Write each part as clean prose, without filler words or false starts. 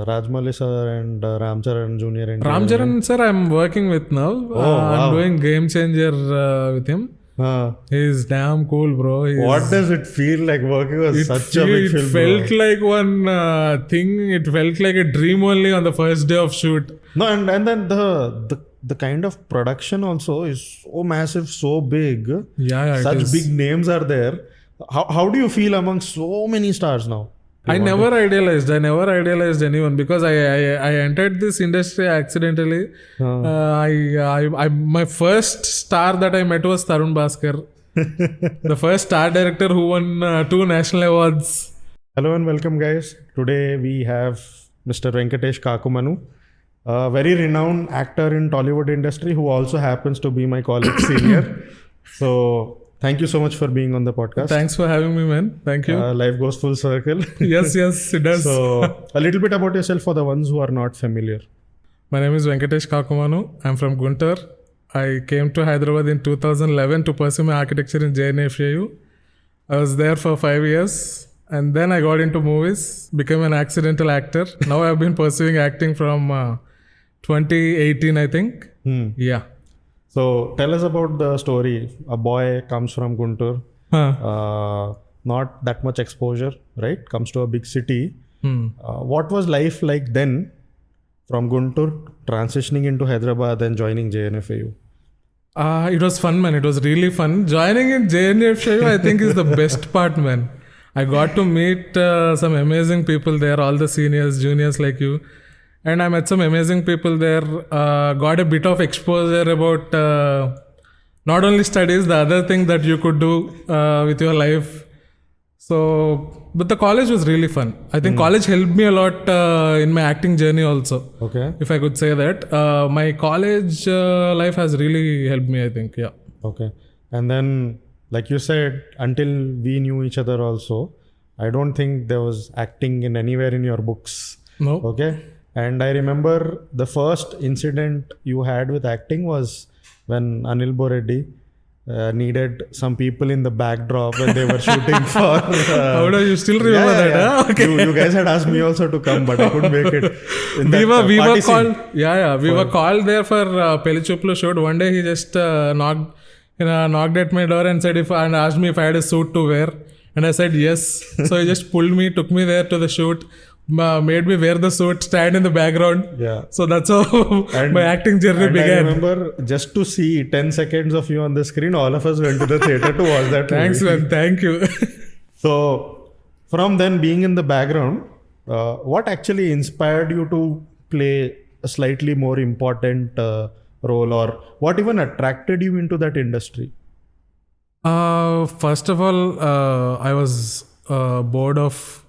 Rajmali sir and Ram Charan Jr. and Ram Charan sir, I'm working with now. I'm doing Game Changer with him. He's damn cool, bro. What does it feel like working on such a big film? It felt like one thing. It felt like a dream only on the first day of shoot. No, and then the kind of production also is so massive, so big. Yeah, such big names are there. How do you feel among so many stars now? I never idealized anyone because I entered this industry accidentally. My first star that I met was Tarun Bhaskar, the first star director who won 2 national awards. Hello and welcome, guys. Today we have Mr. Venkatesh Kakumanu, a very renowned actor in Tollywood industry who also happens to be my college senior. So thank you so much for being on the podcast. Thanks for having me, man. Thank you. Life goes full circle. Yes, it does. So, a little bit about yourself for the ones who are not familiar. My name is Venkatesh Kakumanu. I'm from Guntur. I came to Hyderabad in 2011 to pursue my architecture in ENE2. I was there for 5 years and then I got into movies, became an accidental actor. Now I've been pursuing acting from 2018, I think. Yeah. So tell us about the story. A boy comes from Guntur, not that much exposure, right? Comes to a big city. What was life like then from Guntur, transitioning into Hyderabad and joining JNFAU? It was fun, man. It was really fun. Joining in JNFAU, I think, is the best part, man. I got to meet some amazing people there, all the seniors, juniors like you. And I met some amazing people there, got a bit of exposure about not only studies, the other thing that you could do with your life. So, but the college was really fun. I think college helped me a lot in my acting journey also. Okay. If I could say that. My college life has really helped me, I think. Yeah. Okay. And then, like you said, until we knew each other also, I don't think there was acting in anywhere in your books. No. Okay. And I remember the first incident you had with acting was when Anil Boreddy needed some people in the backdrop when they were shooting for... How do you still remember that? Yeah. Huh? Okay. You guys had asked me also to come, but I couldn't make it. We were called. We were called there for Peli Chuplu shoot. One day he just knocked at my door and and asked me if I had a suit to wear, and I said yes. So he just pulled me, took me there to the shoot. Made me wear the suit, stand in the background. Yeah. So that's how my acting journey began. I remember just to see 10 seconds of you on the screen, all of us went to the theatre to watch that Thanks, movie. man. Thank you. So, from then being in the background, what actually inspired you to play a slightly more important role, or what even attracted you into that industry? First of all, I was bored of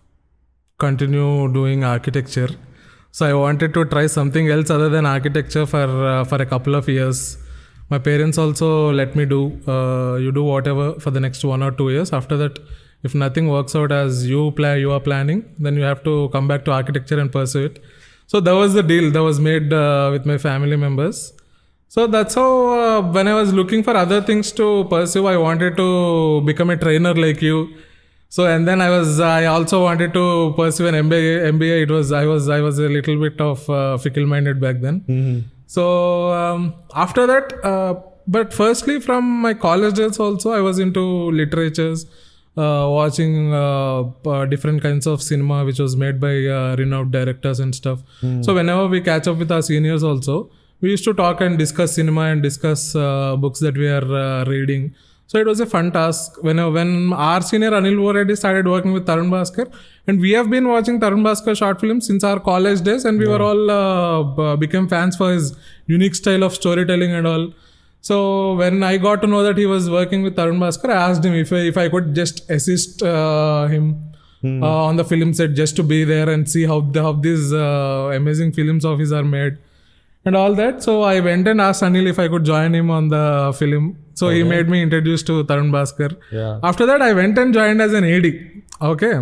continue doing architecture, so I wanted to try something else other than architecture for a couple of years. My parents also let me do you do whatever for the next 1 or 2 years. After that, if nothing works out as you are planning, then you have to come back to architecture and pursue it. So that was the deal that was made with my family members. So that's how when I was looking for other things to pursue, I wanted to become a trainer like you. So and then I also wanted to pursue an MBA. I was a little bit of fickle-minded back then. So after that, but firstly from my college days also, I was into literatures, watching different kinds of cinema which was made by renowned directors and stuff. So whenever we catch up with our seniors also, we used to talk and discuss cinema and discuss books that we are reading. So it was a fun task. When our senior Anil Boreddy started working with Tarun Bhaskar, and we have been watching Tarun Bhaskar short films since our college days, and we were all became fans for his unique style of storytelling and all. So when I got to know that he was working with Tarun Bhaskar, I asked him if I could just assist him on the film set, just to be there and see how these amazing films of his are made and all that. So I went and asked Anil if I could join him on the film. So he made me introduced to Tarun Bhaskar. Yeah. After that, I went and joined as an AD. Okay.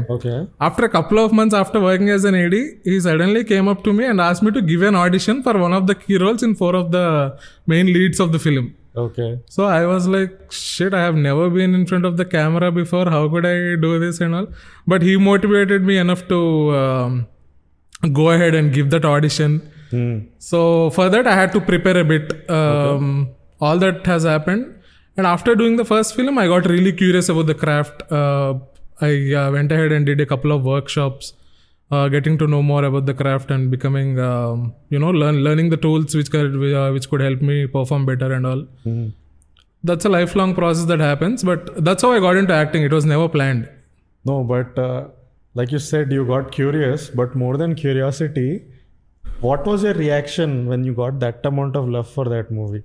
After a couple of months after working as an AD, he suddenly came up to me and asked me to give an audition for one of the key roles in 4 of the main leads of the film. Okay. So I was like, shit, I have never been in front of the camera before. How could I do this and all? But he motivated me enough to go ahead and give that audition. So for that, I had to prepare a bit. All that has happened. And after doing the first film, I got really curious about the craft. I went ahead and did a couple of workshops, getting to know more about the craft and becoming, learning the tools which could help me perform better and all. That's a lifelong process that happens, but that's how I got into acting. It was never planned. No, but like you said, you got curious, but more than curiosity, what was your reaction when you got that amount of love for that movie?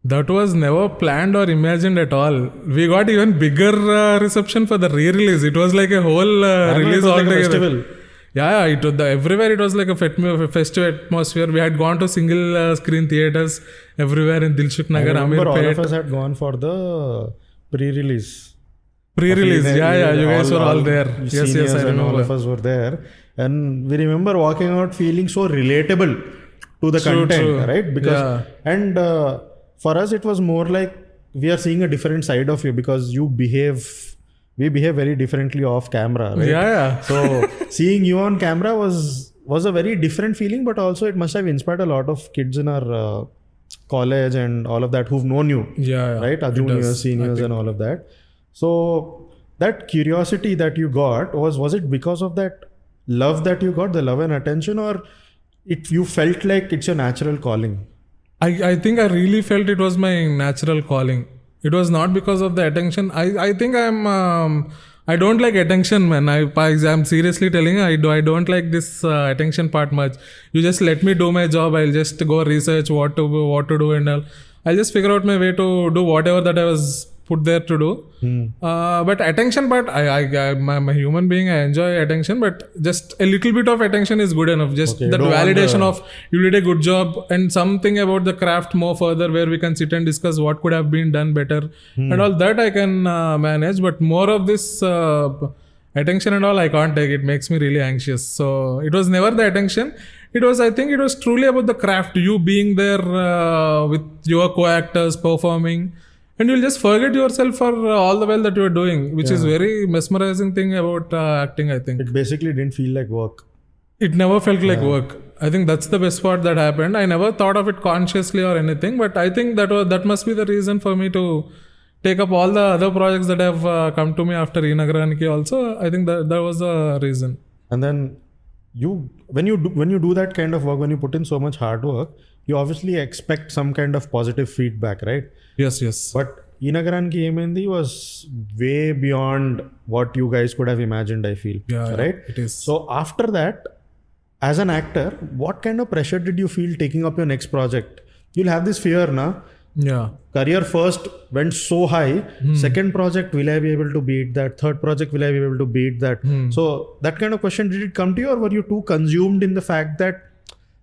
That was never planned or imagined at all. We got even bigger reception for the re-release. It was like a whole release altogether. Yeah, it was everywhere. It was like a festive atmosphere. We had gone to single screen theaters everywhere in Dilshuk Nagar, Amirpet. All of us had gone for the pre-release. Yeah, you guys were all there. Yes, I remember. All of us were there, and we remember walking out feeling so relatable to the content, right? Because for us, it was more like we are seeing a different side of you because we behave very differently off camera, right? Yeah. So seeing you on camera was a very different feeling, but also it must have inspired a lot of kids in our college and all of that who've known you, right? Our juniors, seniors, and all of that. So that curiosity that you got, was it because of that love that you got, the love and attention, or you felt like it's your natural calling? I think I really felt it was my natural calling. It was not because of the attention. I think I don't like attention, man. I'm seriously telling you, I don't like this attention part much. You just let me do my job. I'll just go research what to do and all. I'll just figure out my way to do whatever that I was put there to do. But attention part, I'm a human being. I enjoy attention, but just a little bit of attention is good enough. Just that validation of you did a good job and something about the craft more further where we can sit and discuss what could have been done better and all that I can manage. But more of this attention and all I can't take. It makes me really anxious. So it was never the attention. I think it was truly about the craft. You being there with your co-actors performing. And you'll just forget yourself for all the well that you're doing, which is very mesmerizing thing about acting, I think. It basically didn't feel like work. It never felt like work. I think that's the best part that happened. I never thought of it consciously or anything, but I think that must be the reason for me to take up all the other projects that have come to me after E-Nagaraniki also. I think that was the reason. And then when you do that kind of work, when you put in so much hard work, you obviously expect some kind of positive feedback, right? Yes. But E-Nagaraniki Emendi was way beyond what you guys could have imagined, I feel. Right? It is. So after that, as an actor, what kind of pressure did you feel taking up your next project? You'll have this fear, na? Yeah. Career first went so high. Second project, will I be able to beat that? Third project, will I be able to beat that? So that kind of question, did it come to you, or were you too consumed in the fact that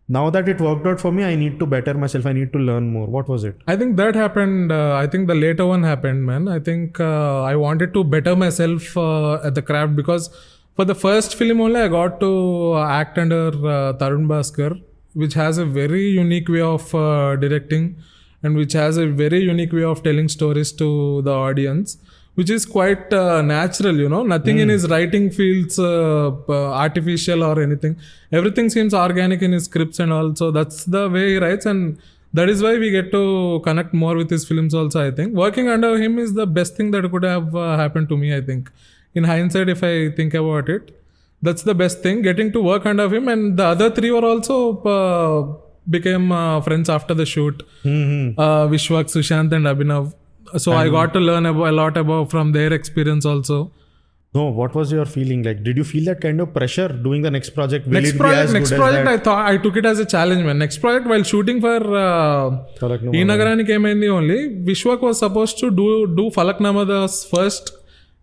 now that it worked out for me, I need to better myself, I need to learn more? What was it? I think that happened. I think the later one happened, man. I think I wanted to better myself at the craft because for the first film only, I got to act under Tarun Bhaskar, which has a very unique way of directing and which has a very unique way of telling stories to the audience, which is quite natural, Nothing in his writing feels artificial or anything. Everything seems organic in his scripts and all. So that's the way he writes, and that is why we get to connect more with his films also, I think. Working under him is the best thing that could have happened to me, I think. In hindsight, if I think about it, that's the best thing, getting to work under him. And the other three were also became friends after the shoot. Vishwak, Sushant and Abhinav. So I got to learn a lot from their experience also. No, what was your feeling like? Did you feel that kind of pressure doing the next project? Next project, I took it as a challenge, man. Next project, while shooting for E-Nagaraniki Emendi only, Vishwak was supposed to do Falaknumadas first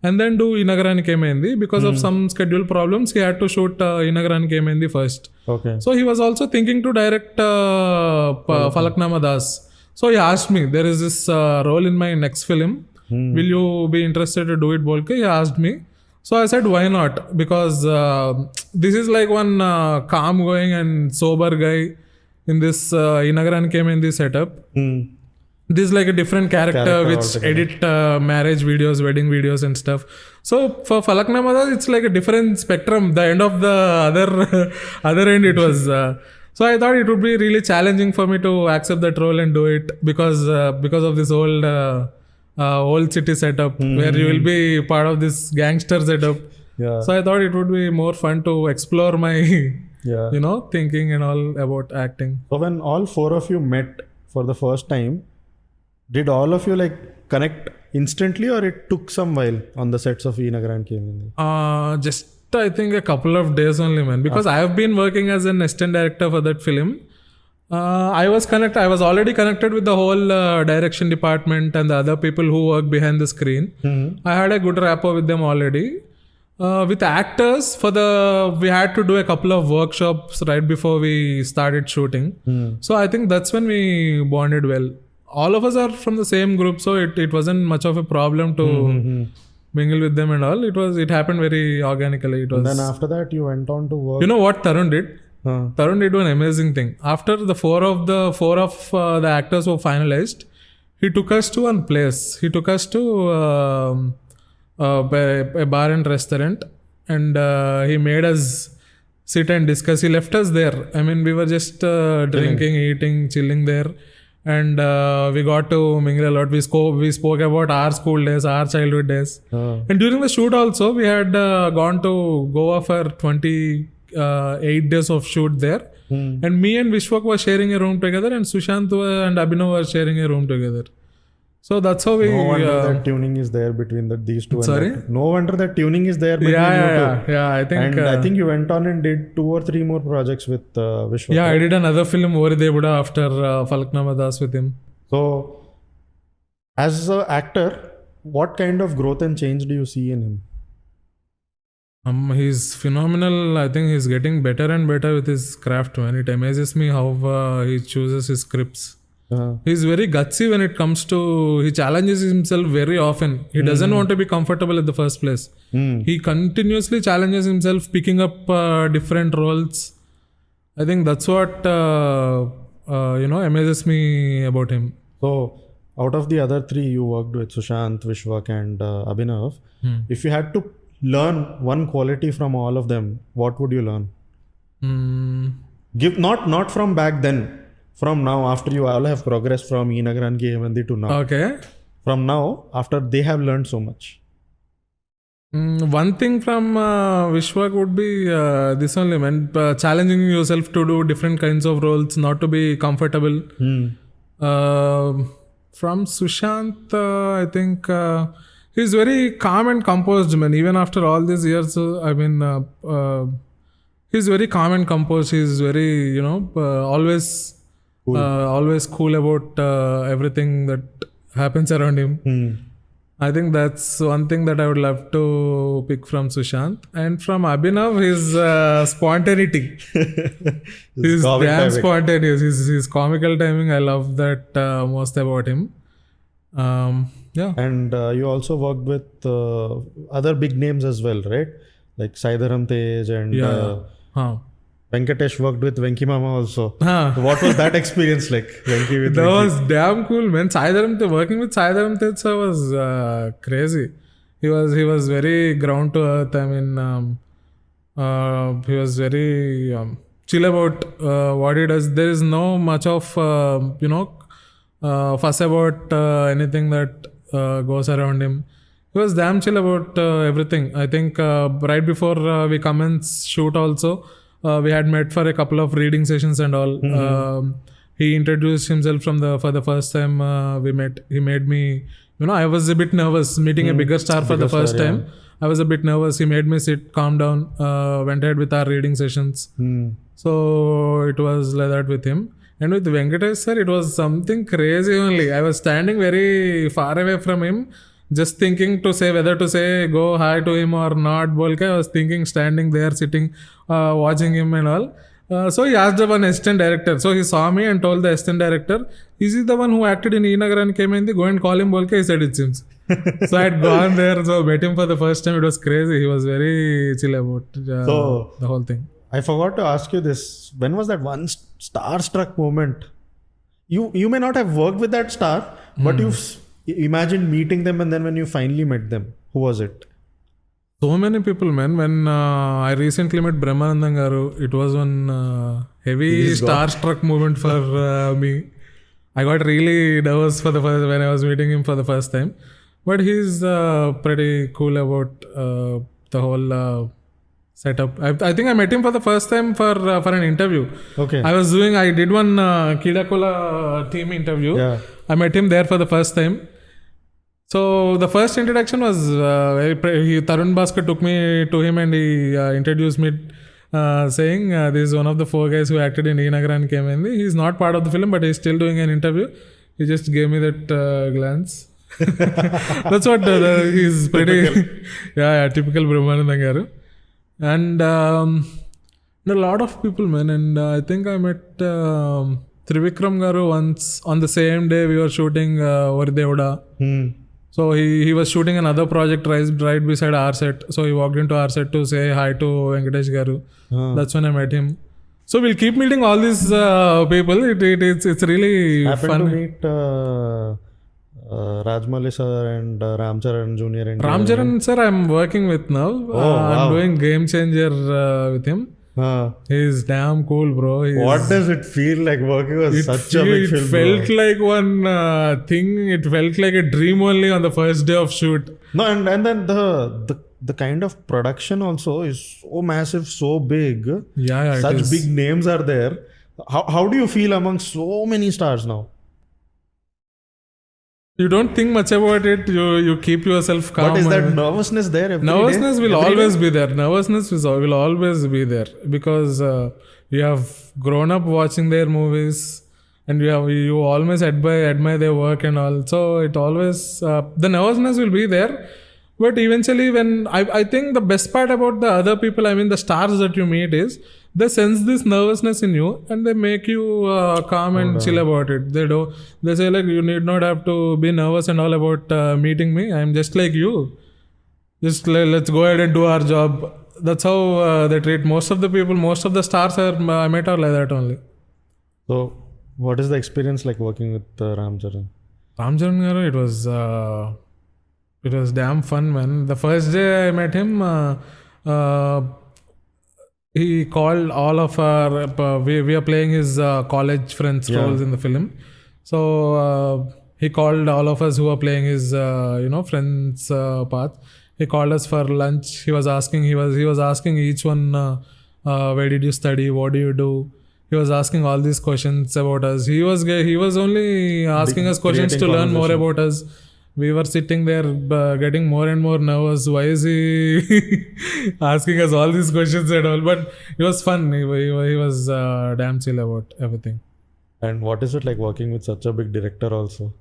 and then do E-Nagaraniki Emendi. Because of some schedule problems, he had to shoot E-Nagaraniki Emendi first. Okay. So he was also thinking to direct Falaknumadas. So he asked me, there is this role in my next film. Will you be interested to do it, Bolke? He asked me. So I said, why not? Because this is like one calm going and sober guy in this E-Nagaraniki Emendi setup. this is like a different character which altogether. edit marriage videos, wedding videos and stuff. So for Falaknumadas, it's like a different spectrum. The end of the other end, it was. So I thought it would be really challenging for me to accept that role and do it because of this old city setup where you will be part of this gangster setup. Yeah. So I thought it would be more fun to explore my Yeah. thinking and all about acting. So when all four of you met for the first time, did all of you like connect instantly, or it took some while on the sets of ENE2? Just I think a couple of days only, man, because I have been working as an assistant director for that film. I was already connected with the whole direction department and the other people who work behind the screen. I had a good rapport with them already. With actors, we had to do a couple of workshops right before we started shooting. So I think that's when we bonded well. All of us are from the same group, so it wasn't much of a problem to mingle with them and all. It happened very organically. And then after that, you went on to work. You know what Tarun did? Tarun did one amazing thing. After the four of the actors were finalized, he took us to one place. He took us to a bar and restaurant, and he made us sit and discuss. He left us there. I mean, we were just drinking, eating, chilling there, and we got to mingle a lot. We spoke about our school days, our childhood days, and during the shoot also, we had gone to Goa for 28 days of shoot there. And me and Vishwak were sharing a room together, and Sushant and Abhinav were sharing a room together. So that's how we. No wonder that tuning is there between these two. Sorry? No wonder that tuning is there between you two. Yeah. I think. And I think you went on and did 2 or 3 more projects with Vishwak. Yeah, I did another film, Oridebuda, after Falaknumadas with him. So, as an actor, what kind of growth and change do you see in him? He's phenomenal. I think he's getting better and better with his craft, man. It amazes me how he chooses his scripts. He's very gutsy when it comes to. He challenges himself very often. He doesn't want to be comfortable in the first place. He continuously challenges himself, picking up different roles. I think that's what amazes me about him. So, out of the other 3 you worked with, Sushant, Vishwak, and Abhinav, if you had to learn one quality from all of them, what would you learn? Give not from back then. From now, after you all have progressed from ENE2 to now. Okay. From now, after they have learned so much. One thing from Vishwak would be this only, man. Challenging yourself to do different kinds of roles, not to be comfortable. From Sushant, I think he's very calm and composed, man. Even after all these years, he's very calm and composed. He's very, always cool. Always cool about everything that happens around him. I think that's one thing that I would love to pick from Sushant. And from Abhinav, his spontaneity. He's damn spontaneous. His comical timing, I love that most about him. Yeah. And you also worked with other big names as well, right? Like Saidaram Tej and Venkatesh worked with Venki Mama also. So what was that experience like? That was damn cool, man. Working with Saidaram Tej was crazy. He was very ground to earth. I mean, he was very chill about what he does. There is no much of fuss about anything that goes around him. He was damn chill about everything. I think right before we commence shoot also, we had met for a couple of reading sessions and all. He introduced himself for the first time we met. He made me, I was a bit nervous meeting a bigger star for the first time. I was a bit nervous. He made me sit, calm down, went ahead with our reading sessions. So it was like that with him. And with Venkatesh sir, it was something crazy only. I was standing very far away from him, just thinking whether to say go hi to him or not. I was thinking, standing there, sitting, watching him and all. So he asked one assistant director. So he saw me and told the assistant director, is he the one who acted in ENE2? Go and call him. He said it seems. So I had gone there, so met him for the first time. It was crazy. He was very chill about the whole thing. I forgot to ask you this. When was that one starstruck moment? You may not have worked with that star, But you've imagined meeting them, and then when you finally met them, who was it? So many people, man. When I recently met Brahmanandam garu, it was one heavy starstruck moment for me. I got really nervous when I was meeting him for the first time. But he's pretty cool about the whole setup. I think I met him for the first time for an interview. Okay. I did one Kidakola team interview. Yeah. I met him there for the first time. So the first introduction was Tarun Bhaskar took me to him and he introduced me saying this is one of the 4 guys who acted in E-Nagar and came in. He's not part of the film, but he's still doing an interview. He just gave me that glance. That's what he's pretty typical Brahmanandam garu. And a lot of people, man. And I think I met Trivikram garu once on the same day we were shooting Varidevada. So he was shooting another project right beside our set. So he walked into our set to say hi to Venkatesh garu. That's when I met him. So we'll keep meeting all these people. It's really Happened fun. to meet Rajmali sir and Ramcharan Jr. and Ramcharan sir, I'm working with now. I'm doing Game Changer with him. He's damn cool, bro. What does it feel like working with such a big film? It felt like one thing. It felt like a dream only on the first day of shoot. No, and then the kind of production also is so massive, so big. Yeah, such big names are there. How do you feel among so many stars now? You don't think much about it. You keep yourself calm. But is that nervousness there? Nervousness will always be there. Nervousness will always be there because you have grown up watching their movies and you always admire their work and all. So it always the nervousness will be there. But eventually, when I think the best part about the other people, I mean the stars that you meet, is they sense this nervousness in you and they make you calm and chill about it. They say like, you need not have to be nervous and all about meeting me. I'm just like you. Just let's go ahead and do our job. That's how they treat most of the people. Most of the stars I met are like that only. So what is the experience like working with Ramcharan? Ramcharan garu, it was damn fun, man. The first day I met him, he called all of our we are playing his college friends roles in the film. So he called all of us who are playing his friends path. He called us for lunch. He was asking each one where did you study, what do you do. He was asking all these questions about us. He was only asking us questions to learn more about us. We were sitting there getting more and more nervous. Why is he asking us all these questions and all? But it was fun. He was damn chill about everything. And what is it like working with such a big director also?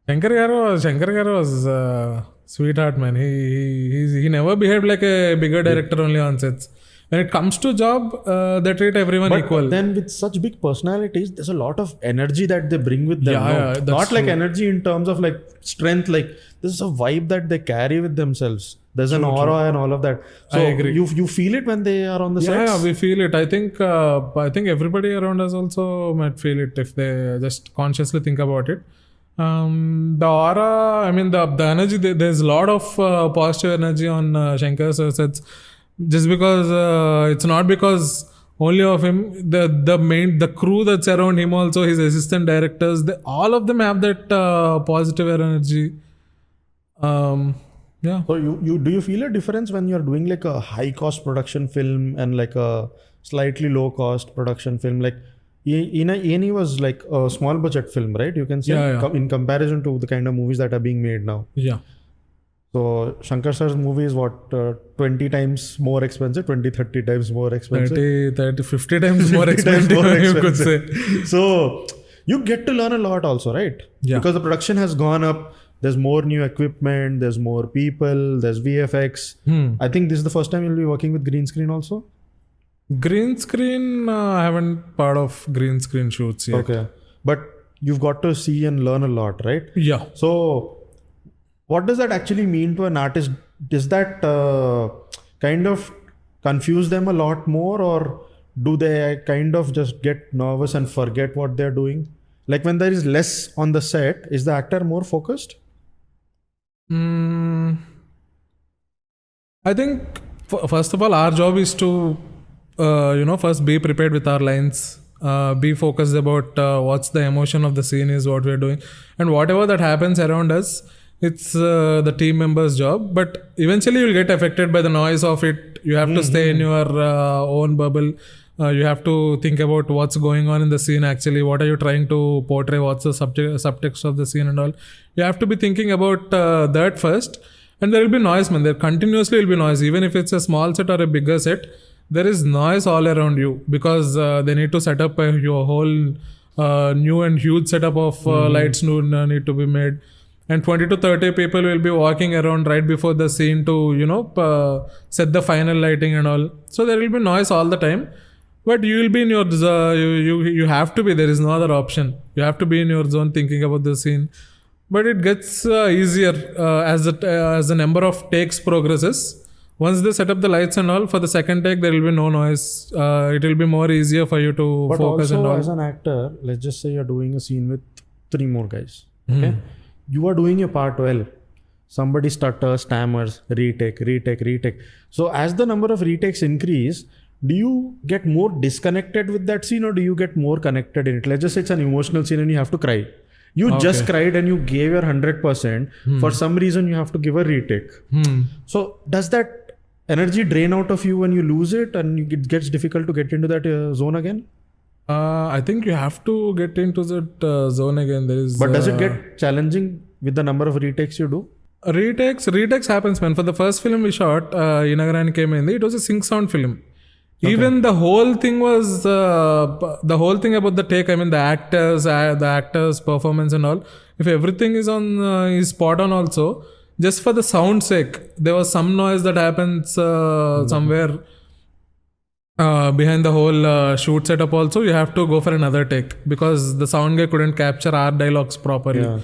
Shankar garu was sweetheart, man. He never behaved like a bigger director only on sets. When it comes to job, they treat everyone equal. But then with such big personalities, there's a lot of energy that they bring with them. Not like energy in terms of like strength. Like this is a vibe that they carry with themselves. There's an aura and all of that. So I agree. You feel it when they are on the sets? Yeah, we feel it. I think everybody around us also might feel it if they just consciously think about it. The aura, I mean the energy. There's a lot of positive energy on Shankar's sets. Just because it's not because only of him, the crew that's around him also, his assistant directors, all of them have that positive energy. Yeah. So do you feel a difference when you're doing like a high cost production film and like a slightly low cost production film? Like ENE was like a small budget film, right? You can say in comparison to the kind of movies that are being made now. Yeah. So Shankar sir's movie is what 20 times more expensive, 20-30 times more expensive, 50 times more expensive, you could say. So you get to learn a lot also, right? Yeah. Because the production has gone up. There's more new equipment, there's more people, there's VFX. I think this is the first time you'll be working with green screen also. Green screen, I haven't part of green screen shoots yet. Okay, but you've got to see and learn a lot, right? Yeah. So what does that actually mean to an artist? Does that kind of confuse them a lot more, or do they kind of just get nervous and forget what they're doing? Like when there is less on the set, is the actor more focused? I think first of all, our job is to first be prepared with our lines, be focused about what's the emotion of the scene is, what we're doing, and whatever that happens around us, it's the team members' job. But eventually you'll get affected by the noise of it. You have to stay in your own bubble. You have to think about what's going on in the scene actually. What are you trying to portray? What's the subtext of the scene and all? You have to be thinking about that first. And there will be noise, man. There continuously will be noise. Even if it's a small set or a bigger set, there is noise all around you because they need to set up your whole new and huge setup of lights need to be made. And 20 to 30 people will be walking around right before the scene to, set the final lighting and all. So there will be noise all the time. But you will be in your you have to be. There is no other option. You have to be in your zone thinking about the scene. But it gets easier as the number of takes progresses. Once they set up the lights and all, for the second take there will be no noise. It will be more easier for you to focus and all. But also as an actor, let's just say you're doing a scene with 3 more guys. Okay, you are doing your part well. Somebody stutters, stammers, retake. So as the number of retakes increase, do you get more disconnected with that scene or do you get more connected in it? Let's just say it's an emotional scene and you have to cry. You just cried and you gave your 100%. For some reason, you have to give a retake. So does that energy drain out of you when you lose it and it gets difficult to get into that zone again? I think you have to get into that zone again. But does it get challenging with the number of retakes you do? Retakes happens, man. For the first film we shot, Inagarani came in, it was a sync sound film. Okay. Even the whole thing was the whole thing about the take. I mean, the actors' performance and all. If everything is is spot on, also just for the sound sake, there was some noise that happens somewhere behind the whole shoot setup. Also, you have to go for another take because the sound guy couldn't capture our dialogues properly. Yeah.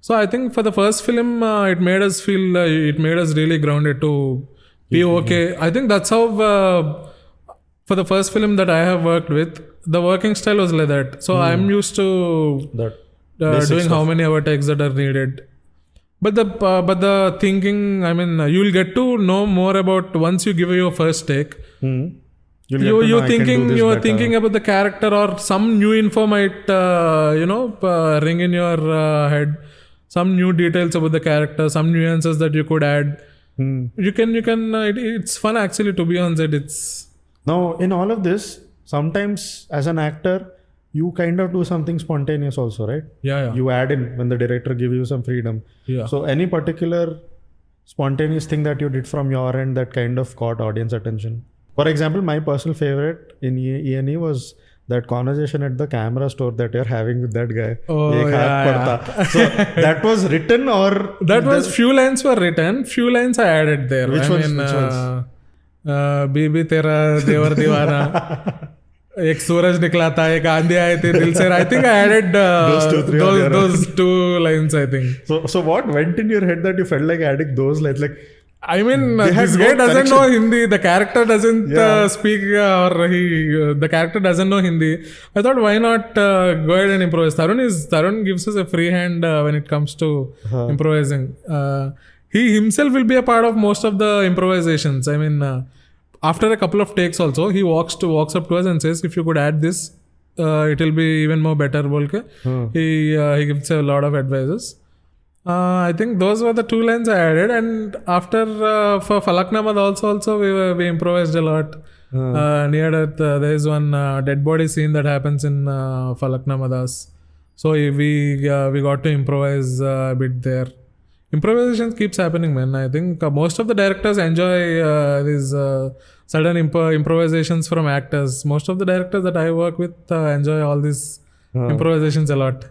So I think for the first film, it made us feel. It made us really grounded to be okay. I think that's how. For the first film that I have worked with, the working style was like that. So I'm used to doing how many hour takes that are needed. But the thinking, I mean, you'll get to know more about once you give your first take. You're thinking about the character or some new info might ring in your head. Some new details about the character, some nuances that you could add. You can. It's fun actually to be on set. Now, in all of this, sometimes as an actor, you kind of do something spontaneous also, right? Yeah. You add in when the director gives you some freedom. Yeah. So, any particular spontaneous thing that you did from your end that kind of caught audience attention? For example, my personal favorite in ENE was that conversation at the camera store that you're having with that guy. Oh, yeah. So, that was written or... Few lines were written, few lines I added there. Which ones? बीबी तेरा देवर दीवाना एक सूरज निकला था एक आंधी आई थी दिल से I think I added those 2 lines I think. So what went in your head that you felt like adding those lines? Like, I mean, this guy doesn't know Hindi. The character doesn't speak the character doesn't know Hindi. I thought, why not go ahead and improvise? Tarun gives us a free hand when it comes to improvising. He himself will be a part of most of the improvisations. I mean, after a couple of takes also, he walks up to us and says, if you could add this, it will be even more better. He gives a lot of advices. I think those were the 2 lines I added. And after, for Falaknuma also we improvised a lot. Near that, there is one dead body scene that happens in Falaknumadas. So we got to improvise a bit there. Improvisation keeps happening, man. I think most of the directors enjoy these sudden improvisations from actors. Most of the directors that I work with enjoy all these improvisations a lot.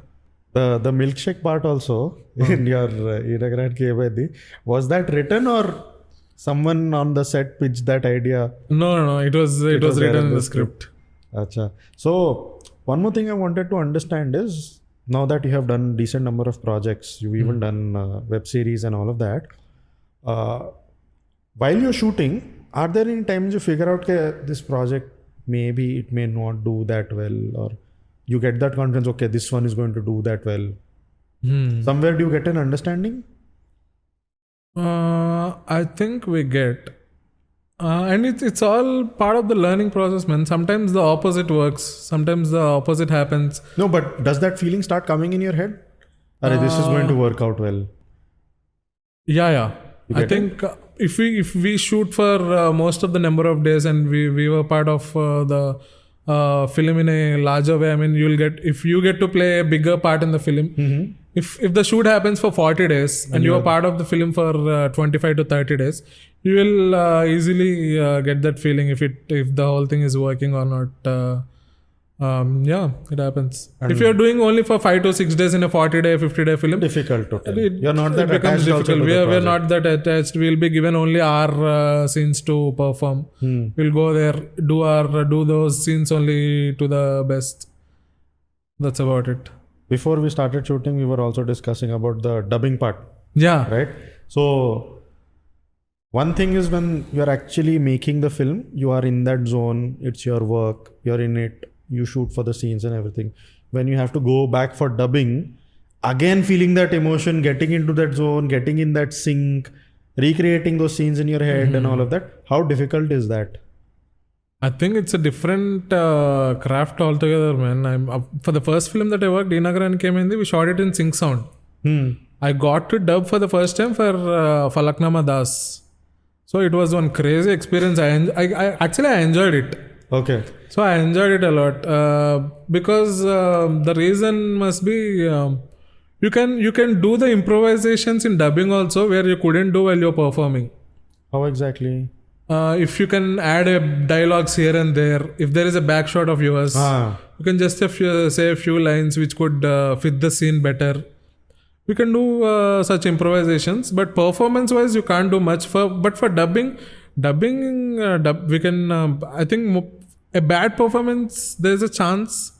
The milkshake part also in your Inagarani KBD, was that written or someone on the set pitched that idea? No. It was written in the script. Acha. So one more thing I wanted to understand is, now that you have done decent number of projects, you've even done web series and all of that. While you're shooting, are there any times you figure out that this project maybe it may not do that well, or you get that confidence, okay, this one is going to do that well? Somewhere do you get an understanding? I think we get. And it's all part of the learning process, man. Sometimes the opposite works. Sometimes the opposite happens. No, but does that feeling start coming in your head? This is going to work out well. Yeah. I think if we shoot for most of the number of days and we were part of the film in a larger way, I mean, if you get to play a bigger part in the film. If the shoot happens for 40 days and you are part of the film for 25 to 30 days, you will easily get that feeling if the whole thing is working or not. It happens. And if you're doing only for 5 to 6 days in a 40-day, 50-day film, difficult to tell. You're not that becomes attached. Difficult. We're not that attached. We'll be given only our scenes to perform. We'll go there, do those scenes only to the best. That's about it. Before we started shooting, we were also discussing about the dubbing part. Yeah. Right? So, one thing is when you're actually making the film, you are in that zone, it's your work, you're in it, you shoot for the scenes and everything. When you have to go back for dubbing, again feeling that emotion, getting into that zone, getting in that sync, recreating those scenes in your head and all of that, how difficult is that? I think it's a different craft altogether, man. For the first film that I worked, Dinagaran came in, we shot it in sync sound. I got to dub for the first time for Falaknumadas. So it was one crazy experience. I enjoyed it. Okay. So I enjoyed it a lot because the reason must be you can do the improvisations in dubbing also where you couldn't do while you're performing. How exactly? If you can add dialogues here and there, if there is a back shot of yours, you can just say a few lines which could fit the scene better. We can do such improvisations, but performance-wise, you can't do much. But for dubbing, we can. I think a bad performance, there is a chance.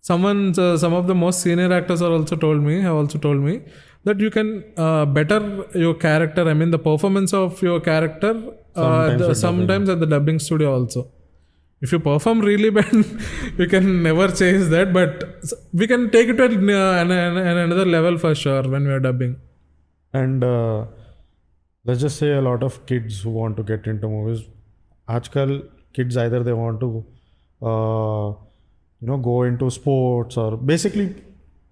Some of the most senior actors have also told me that you can better your character. I mean, the performance of your character sometimes at the dubbing studio also. If you perform really bad, we can never change that, but we can take it to another level for sure when we are dubbing. And let's just say a lot of kids who want to get into movies, Aajkal kids either they want to go into sports, or basically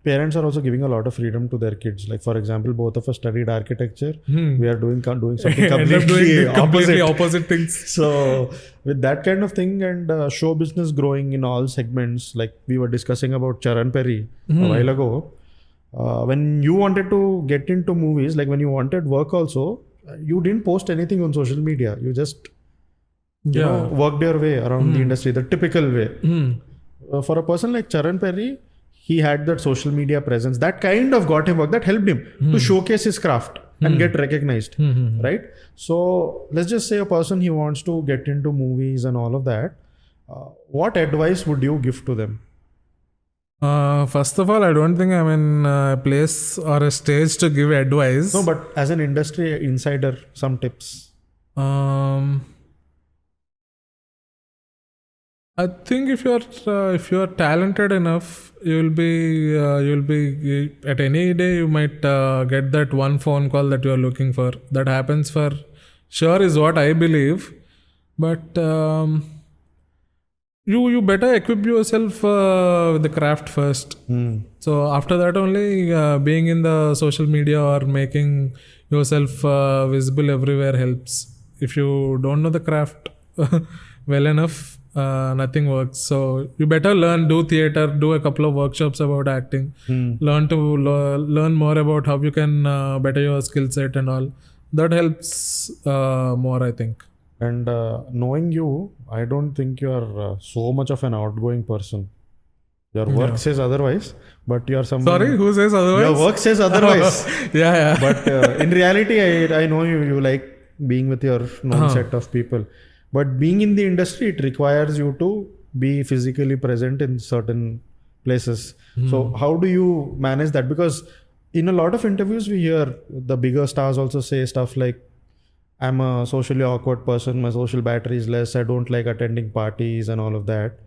parents are also giving a lot of freedom to their kids. Like for example, both of us studied architecture. We are doing something completely opposite things. So with that kind of thing and show business growing in all segments, like we were discussing about Charan Perry a while ago. When you wanted to get into movies, like when you wanted work also, you didn't post anything on social media. You just worked your way around the industry, the typical way. For a person like Charan Perry, he had that social media presence that kind of got him work, that helped him to showcase his craft and get recognized, right? So let's just say a person, he wants to get into movies and all of that. What advice would you give to them? First of all, I don't think I'm in a place or a stage to give advice. No, but as an industry insider, some tips. I think if you're talented enough, you'll be at any day you might get that one phone call that you're looking for. That happens for sure is what I believe. But you better equip yourself with the craft first. So after that only being in the social media or making yourself visible everywhere helps. If you don't know the craft well enough, nothing works. So you better do theater, do a couple of workshops about acting, learn more about how you can better your skill set and all. That helps more, I think. And knowing you, I don't think you are so much of an outgoing person. Your work says otherwise, but you are someone... Sorry, who says otherwise? Your work says otherwise. Yeah. But in reality, I know you like being with your known set of people. But being in the industry, it requires you to be physically present in certain places. So how do you manage that? Because in a lot of interviews, we hear the bigger stars also say stuff like, I'm a socially awkward person, my social battery is less, I don't like attending parties and all of that.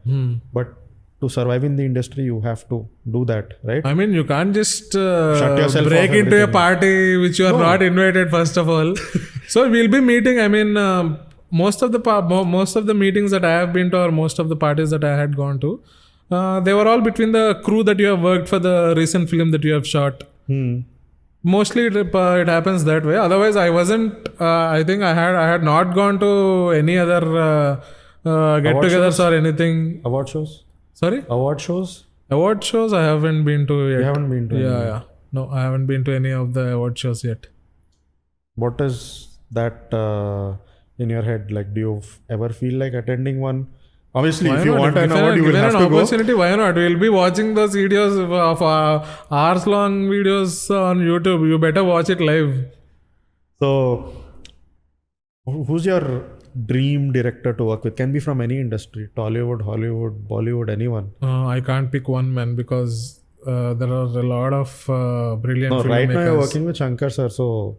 But to survive in the industry, you have to do that, right? I mean, you can't just yourself break off into a everything. party which you are not invited, first of all. So we'll be meeting. I mean, most of the meetings that I have been to, or most of the parties that I had gone to, they were all between the crew that you have worked for the recent film that you have shot. Mostly it happens that way. Otherwise, I wasn't. I think I had not gone to any other get-togethers or anything. Award shows? Sorry? Award shows? Award shows I haven't been to yet. You haven't been to any? Yeah. No, I haven't been to any of the award shows yet. What is that in your head? Like, do you ever feel like attending one? Obviously, if you want an award, you will have to go. Opportunity, why not? We'll be watching those videos of hours-long videos on YouTube. You better watch it live. So, who's your dream director to work with? Can be from any industry: Tollywood, Hollywood, Bollywood, anyone. I can't pick one, man, because there are a lot of brilliant filmmakers. Right now you're working with Shankar sir, so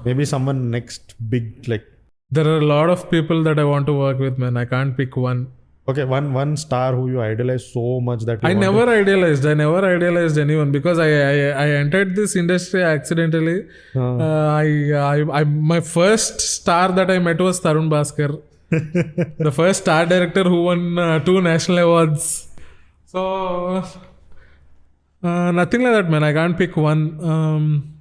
maybe someone next big, like. There are a lot of people that I want to work with, man. I can't pick one. Okay, one star who you idolize so much that you I never idealized anyone, because I entered this industry accidentally. My first star that I met was Tarun Bhaskar, the first star director who won 2 national awards. So nothing like that, man. I can't pick one.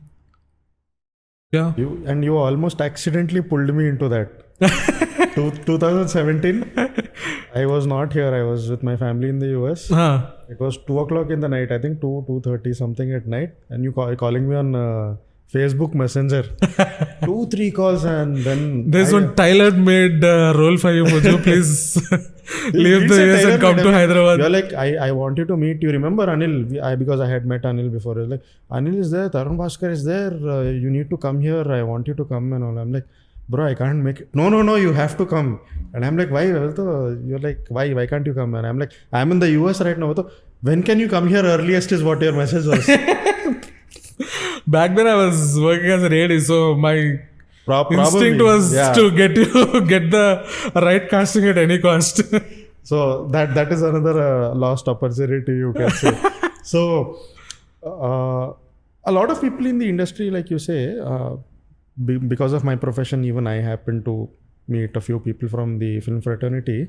Yeah. You almost accidentally pulled me into that. 2017, I was not here. I was with my family in the US. It was 2 o'clock in the night. I think 2:30 something at night. And you calling me on Facebook Messenger. 2-3 calls, and then there's one tailor-made role for you. Would you please leave the US and come to Hyderabad? You're like, I want you to meet. You remember Anil? Because I had met Anil before. You're like, Anil is there. Tarun Bhaskar is there. You need to come here. I want you to come and all. I'm like, bro, I can't make it. No, you have to come. And I'm like, why? You're like, why can't you come? And I'm like, I'm in the US right now. When can you come here earliest is what your message was. Back then I was working as a AD, so my instinct was to get the right casting at any cost. So that is another lost opportunity, you can say. So a lot of people in the industry, like you say, because of my profession, even I happen to meet a few people from the film fraternity.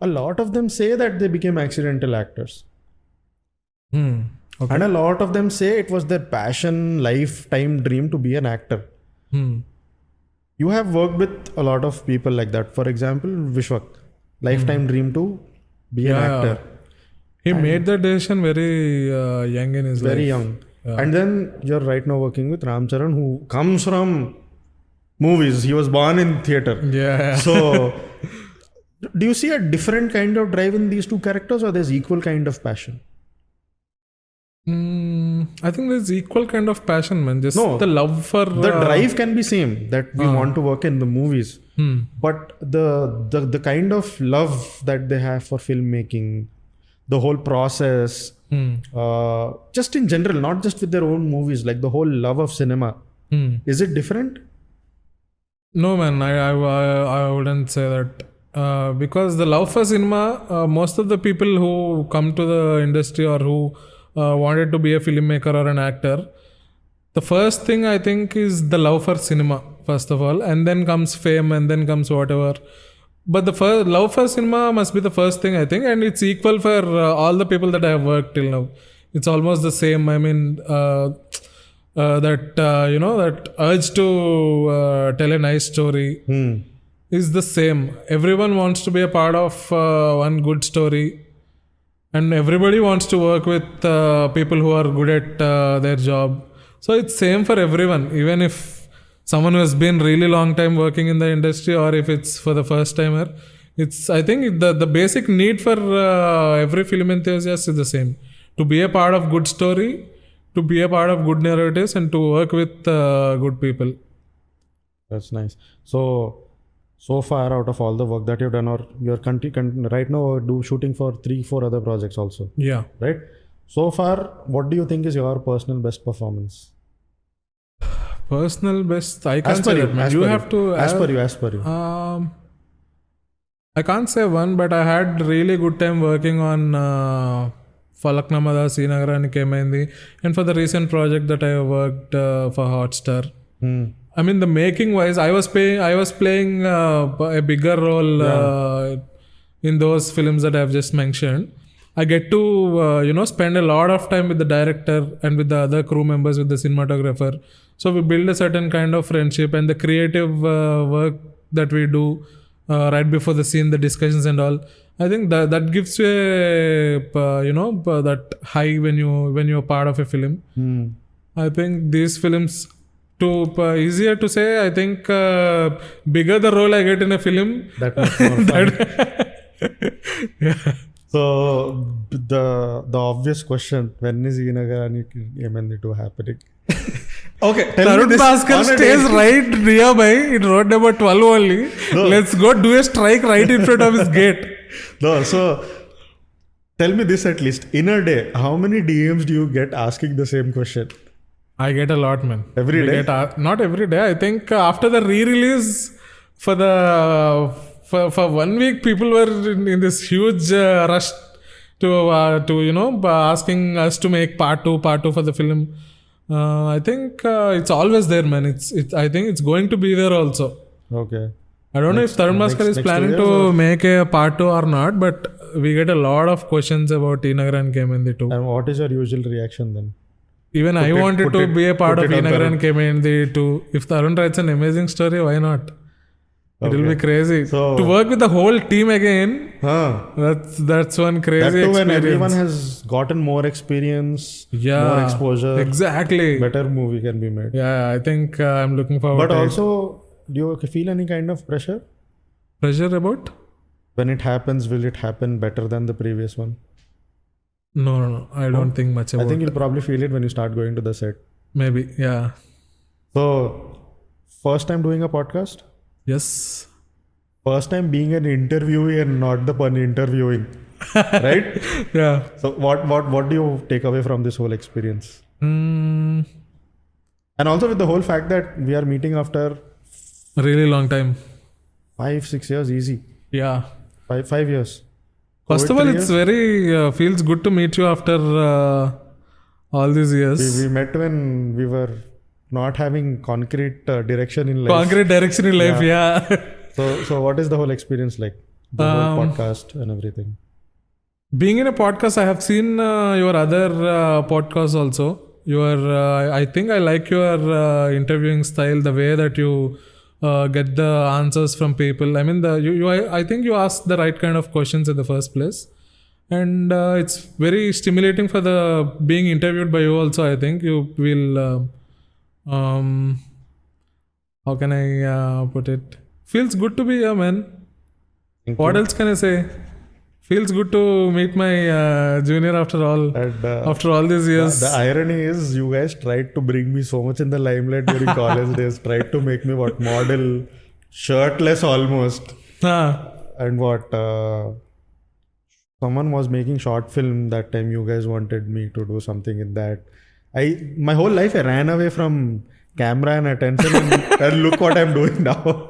A lot of them say that they became accidental actors. Okay. And a lot of them say it was their passion, lifetime dream to be an actor. You have worked with a lot of people like that. For example, Vishwak, lifetime dream to be an actor. He made the decision very young in his life. Very young. Yeah. And then you're right now working with Ramcharan, who comes from movies. He was born in theatre. Yeah. So, do you see a different kind of drive in these two characters, or there's equal kind of passion? I think there's equal kind of passion, man. Just the love for... The drive can be same, that we want to work in the movies. But the kind of love that they have for filmmaking, the whole process, just in general, not just with their own movies, like the whole love of cinema. Is it different? No, man. I wouldn't say that. Because the love for cinema, most of the people who come to the industry or who wanted to be a filmmaker or an actor, the first thing I think is the love for cinema, first of all, and then comes fame, and then comes whatever. But the first love for cinema must be the first thing, I think, and it's equal for all the people that I have worked till now. It's almost the same. I mean, that urge to tell a nice story is the same. Everyone wants to be a part of one good story. And everybody wants to work with people who are good at their job. So it's same for everyone. Even if someone who has been really long time working in the industry, or if it's for the first timer, I think the basic need for every film enthusiast is the same. To be a part of good story, to be a part of good narratives, and to work with good people. That's nice. So far, out of all the work that you've done, or you're right now shooting for 3-4 other projects also. Yeah. Right? So far, what do you think is your personal best performance? Personal best? I can't say that, man. You have to... As per you. I can't say one, but I had really good time working on Falaknumadas, Srinagarani Kemaindi, and for the recent project that I worked for Hotstar. I mean, the making wise, I was playing a bigger role in those films that I've just mentioned. I get to spend a lot of time with the director and with the other crew members, with the cinematographer. So we build a certain kind of friendship, and the creative work that we do right before the scene, the discussions and all. I think that gives you that high when you're part of a film. I think these films, easier to say, I think bigger the role I get in a film, that much more fun. yeah. So the obvious question: when is ENE2 happening? Okay, Tarun Bhaskar stays right nearby in road number 12 only. No. Let's go do a strike right in front of his gate. No, so tell me this at least. In a day, how many DMs do you get asking the same question? I get a lot, man. Every day? Not every day. I think after the re-release for 1 week, people were in this huge rush to asking us to make part two for the film. I think it's always there, man. I think it's going to be there also. Okay. I don't know if Tarun Bhaskar is planning to make a part 2 or not, but we get a lot of questions about ENE2 Kemaindi. And what is your usual reaction then? Even I wanted to be a part of ENE2 Kemaindi. If Tarun writes an amazing story, why not? It will be crazy. So, to work with the whole team again, that's one crazy experience. When everyone has gotten more experience, more exposure. Exactly. Better movie can be made. Yeah, I think I'm looking forward to it. But also, do you feel any kind of pressure? Pressure about? When it happens, will it happen better than the previous one? No. I don't think much about it. I think you'll probably feel it when you start going to the set. Maybe, yeah. So, first time doing a podcast? Yes. First time being an interviewee and not the pun interviewing, right? Yeah. So what do you take away from this whole experience? And also with the whole fact that we are meeting after a really long time. 5-6 years easy. Yeah. 5 years. First of all, it's very feels good to meet you after all these years. We met when we were not having concrete direction in life. Concrete direction in life, yeah. So what is the whole experience like? The whole podcast and everything. Being in a podcast, I have seen your other podcasts also. I think I like your interviewing style, the way that you get the answers from people. I mean, I think you ask the right kind of questions in the first place. And it's very stimulating for the being interviewed by you also. I think you will... how can I put it? Feels good to be here, man. What else can I say? Feels good to meet my junior after all these years. The irony is, you guys tried to bring me so much in the limelight during college days. Tried to make me model, shirtless almost. And someone was making short film that time. You guys wanted me to do something in that. My whole life I ran away from camera and attention and look what I'm doing now.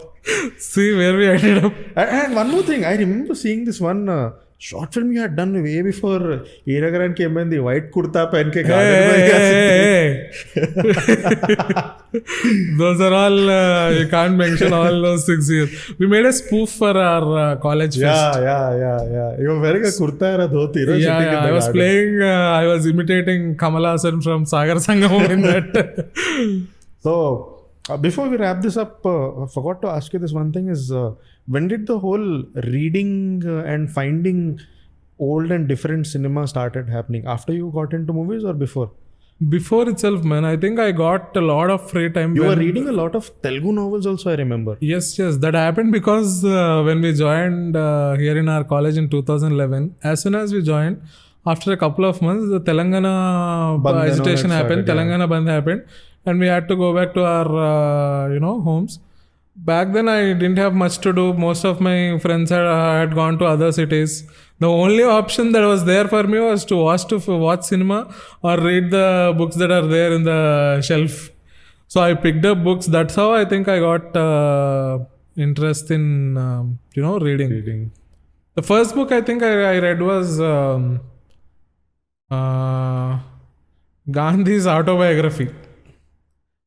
See where we ended up. And one more thing, I remember seeing this one short film you had done way before ENE2 came in, the white kurta pen ke garden. Those are all, you can't mention all those 6 years. We made a spoof for our college fest. Yeah. You were wearing a kurta and a dhoti. Yeah, I was playing, I was imitating Kamal Haasan from Sagar Sangamam in that. So, before we wrap this up, I forgot to ask you this one thing is, when did the whole reading and finding old and different cinema started happening? After you got into movies or before? Before itself, man. I think I got a lot of free time. You were reading a lot of Telugu novels also, I remember. Yes. That happened because when we joined here in our college in 2011, as soon as we joined, after a couple of months, the Telangana agitation happened. Telangana Bandh happened. And we had to go back to our, homes. Back then, I didn't have much to do. Most of my friends had gone to other cities. The only option that was there for me was to watch cinema or read the books that are there in the shelf. So I picked up books. That's how I think I got interest in, reading. The first book I think I read was Gandhi's autobiography,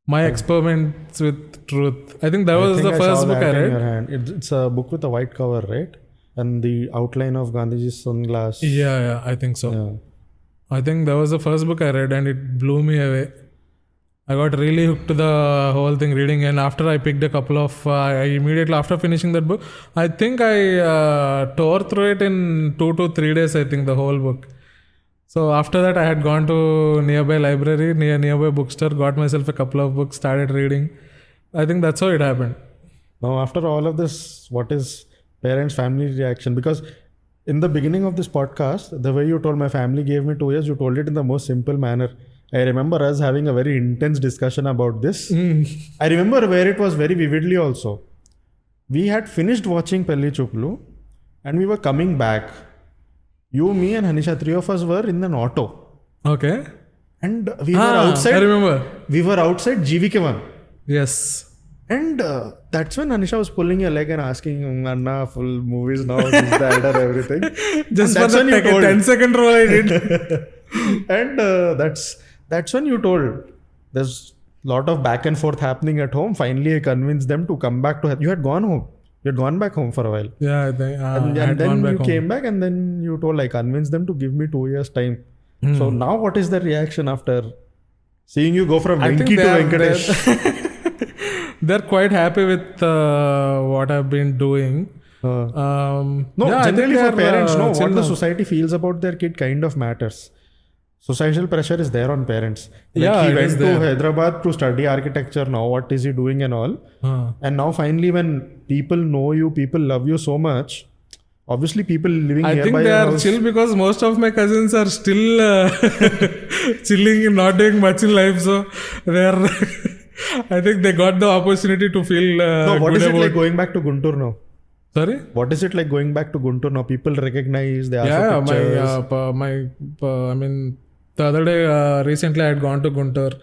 My Experiments with Truth. I think that was the first book I read. It's a book with a white cover, right? And the outline of Gandhiji's sunglass. Yeah, I think so. Yeah. I think that was the first book I read and it blew me away. I got really hooked to the whole thing reading, and after I picked a couple of, immediately after finishing that book, I think I tore through it in 2 to 3 days, I think, the whole book. So after that, I had gone to nearby library, nearby bookstore, got myself a couple of books, started reading. I think that's how it happened. Now, after all of this, what is parents' family reaction? Because in the beginning of this podcast, the way you told my family gave me 2 years, you told it in the most simple manner. I remember us having a very intense discussion about this. I remember where it was very vividly also. We had finished watching Pelli Chuplu and we were coming back. You, me and Hanisha, 3 of us were in an auto. Okay. And we were outside. I remember. We were outside GVK1. Yes. And that's when Hanisha was pulling your leg and asking, Anna, full movies now, this, that, and everything. Just for the 10-second role I did. And that's when you told. There's a lot of back and forth happening at home. Finally, I convinced them to come back to. You had gone home. You had gone back home for a while. Yeah, I think. And then you came back and then you told, I convinced them to give me 2 years time. So now what is the reaction after seeing you go from Venki to Venkatesh? They're quite happy with what I've been doing. Generally for parents, what the society feels about their kid kind of matters. Societal pressure is there on parents. He went to Hyderabad to study architecture. Now what is he doing and all? And now finally when people know you, people love you so much. Obviously people living nearby. I think they are chill because most of my cousins are still chilling and not doing much in life. So they are... I think they got the opportunity to feel what is it like going back to Guntur now? Sorry? What is it like going back to Guntur now? People recognize, they ask for pictures. The other day, recently I had gone to Guntur.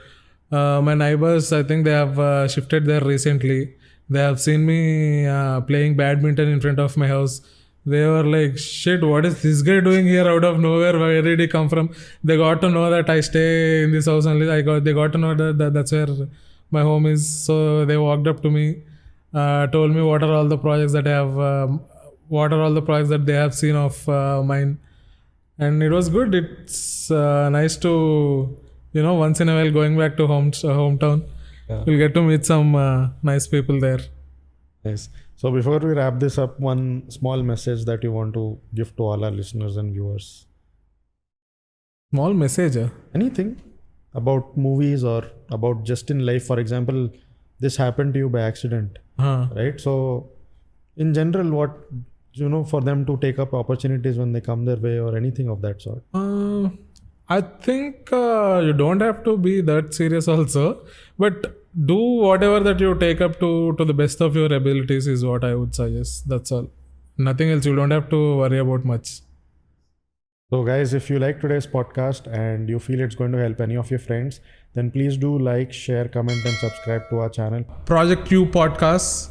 My neighbors, I think they have shifted there recently. They have seen me playing badminton in front of my house. They were like, shit, what is this guy doing here out of nowhere? Where did he come from? They got to know that I stay in this house only. They got to know that that's where my home is. So they walked up to me, told me what are all the projects that I have, what are all the projects that they have seen of mine. And it was good. It's nice to, once in a while going back to hometown. Yeah. We'll get to meet some nice people there. Nice. So before we wrap this up, one small message that you want to give to all our listeners and viewers. Small message? Anything about movies or about just in life. For example, this happened to you by accident, right? So in general, what, for them to take up opportunities when they come their way or anything of that sort? I think you don't have to be that serious also, but do whatever that you take up to the best of your abilities is what I would suggest. That's all. Nothing else. You don't have to worry about much. So guys, if you like today's podcast and you feel it's going to help any of your friends, then please do like, share, comment and subscribe to our channel. Project You Podcast.